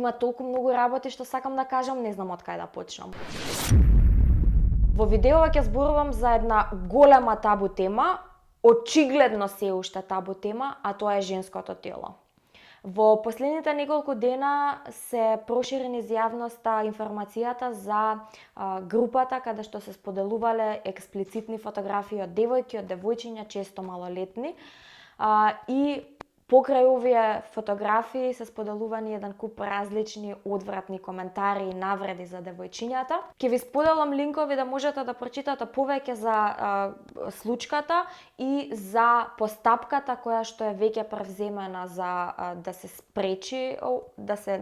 има толку многу работи што сакам да кажам, не знам од кај да почнам. Во видеова ќе зборувам за една голема табу тема, очигледно се уште табу тема, а тоа е женското тело. Во последните неколку дена се прошири низ јавноста информацијата за групата каде што се споделувале експлицитни фотографии од девојки, од девојчиња, често малолетни, и покрај овие фотографии се споделувани еден куп различни одвратни коментари и навреди за девојчињата. Ќе ви споделам линкови да можете да прочитате повеќе за случката и за постапката која што е веќе превземена за да се спречи, да се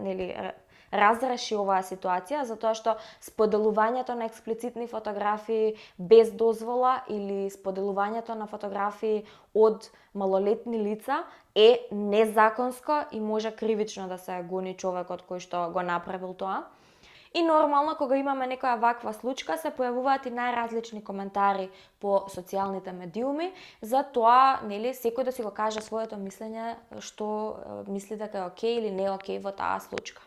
разреши оваа ситуација, затоа што споделувањето на експлицитни фотографии без дозвола или споделувањето на фотографии од малолетни лица е незаконско и може кривично да се гони човекот кој што го направил тоа. И нормално, кога имаме некоја ваква случка, се појавуваат и најразлични коментари по социјалните медиуми за тоа, секој да си го каже своето мислење, што мисли дека е окей или не е окей во таа случка.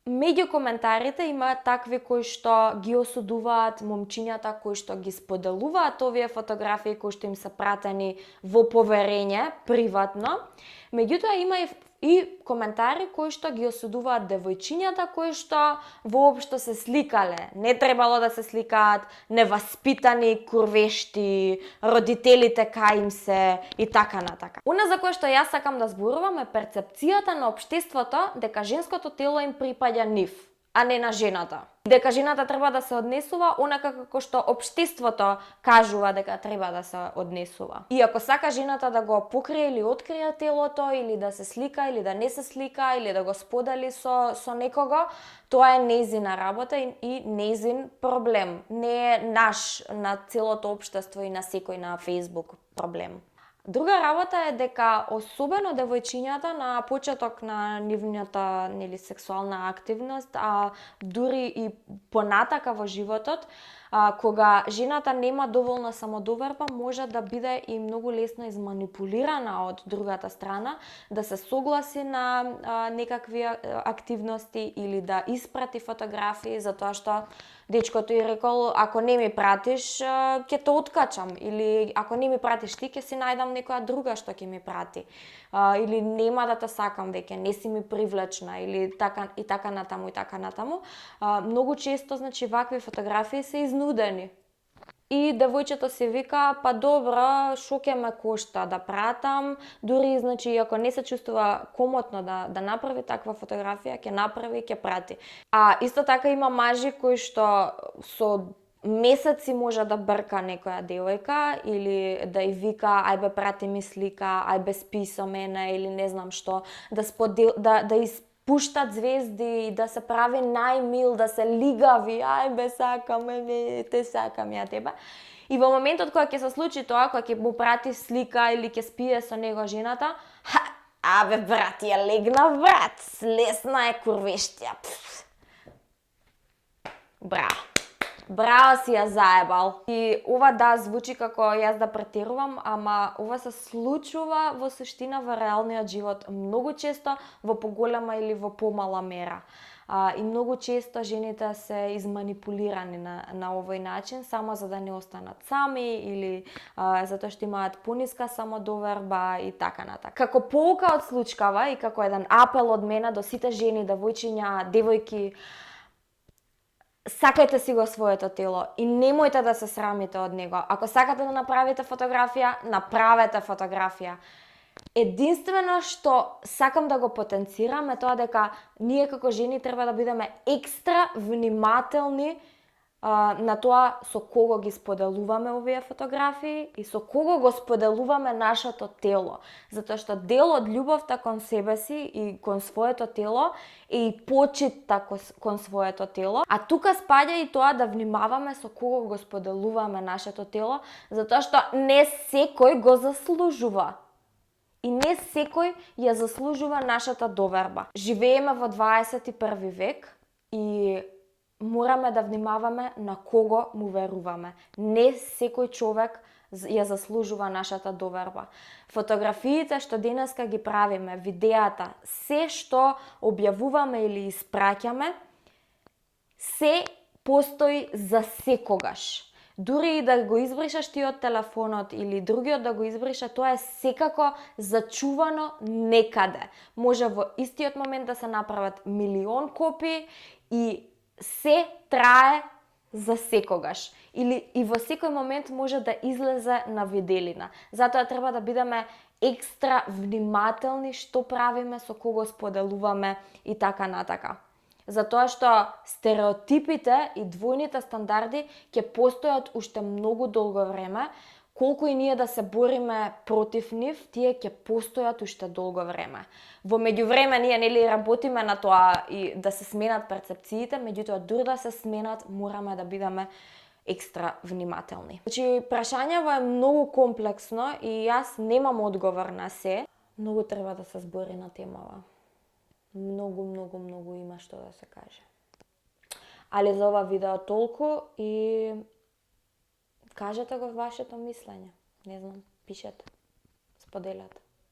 Меѓу коментарите има такви кои што ги осудуваат момчињата кои што ги споделуваат овие фотографии кои што им се пратени во поверење, приватно. Меѓутоа има и коментари кои што ги осудуваат девојчињата кои што воопшто се сликале, не требало да се сликаат, неваспитани, курвешти, родителите кај им се и така натака. Она за кое што јас сакам да зборувам е перцепцијата на општеството дека женското тело им припаѓа нив, а не на жената. Дека жената треба да се однесува онака како што општеството кажува дека треба да се однесува. И ако сака жената да го покрие или открие телото, или да се слика, или да не се слика, или да го сподели со некого, тоа е нејзина работа и нејзин проблем. Не е наш, на целото општество и на секој на Facebook проблем. Друга работа е дека особено девојчињата на почеток на нивната сексуална активност, а дури и понатака во животот, кога жената нема доволна самодоверба, може да биде и многу лесно изманипулирана од другата страна, да се согласи на некакви активности или да испрати фотографии, затоа што дечкото и рекол, ако не ми пратиш, ќе те откачам, или ако не ми пратиш ти, ќе си најдам некоја друга што ќе ми прати. Или нема да те сакам веќе, не си ми привлечна, или така натаму. Многу често, вакви фотографии се изнудени. И девојчето си вика, па добро, шо ќе ме кошта да пратам, дури, ако не се чувствува комотно да направи таква фотографија, ќе направи и ќе прати. А исто така има мажи кои што со месеци може да брка некоја девојка или да ја вика, ајбе прати ми слика, ајбе спи со мене или не знам што, да пуштат звезди, да се прави најмил, да се лигави, ајбе сакам, те сакам ја тебе. И во моментот кога ќе се случи тоа, кога ќе му прати слика или ќе спие со него жената, абе брат, ја легна брат, слесна е курвештија. Браво си ја заебал. И ова звучи како јас да претерувам, ама ова се случува во суштина во реалниот живот многу често во поголема или во помала мера. И многу често жените се изманипулирани на овој начин, само за да не останат сами или затоа што имаат пониска самодоверба и така натака. Како поука од случкава и како еден апел од мене до сите жени, девојчиња, девојки, сакајте си го своето тело и немојте да се срамите од него. Ако сакате да направите фотографија, направете фотографија. Единствено што сакам да го потенцирам е тоа дека ние како жени треба да бидеме екстра внимателни на тоа со кого ги споделуваме овие фотографии и со кого го споделуваме нашето тело. Затоа што дел од љубовта кон себе си и кон своето тело е и почитта кон своето тело. А тука спаѓа и тоа да внимаваме со кого го споделуваме нашето тело, затоа што не секој го заслужува. И не секој ја заслужува нашата доверба. Живееме во 21 век и мораме да внимаваме на кого му веруваме. Не секој човек ја заслужува нашата доверба. Фотографиите што денеска ги правиме, видеата, се што објавуваме или испраќаме, се постои за секогаш. Дури и да го избришаш ти од телефонот или другиот да го избриша, тоа е секако зачувано некаде. Може во истиот момент да се направат милион копии и се трае за секогаш. Или и во секој момент може да излезе на виделина. Затоа треба да бидеме екстра внимателни што правиме, со кого споделуваме и така натака. Затоа што стереотипите и двојните стандарди ќе постојат уште многу долго време, колку и ние да се бориме против нив, тие ќе постојат уште долго време. Во меѓувреме ние нели работиме на тоа и да се сменат перцепциите, меѓутоа дури да се сменат, мораме да бидеме екстра внимателни. Значи, прашањето е многу комплексно и јас немам одговор на се. Многу треба да се збори на темава. Многу има што да се каже. Али за ова видео толку и кажете го вашето мислење. Не знам, пишете, споделете.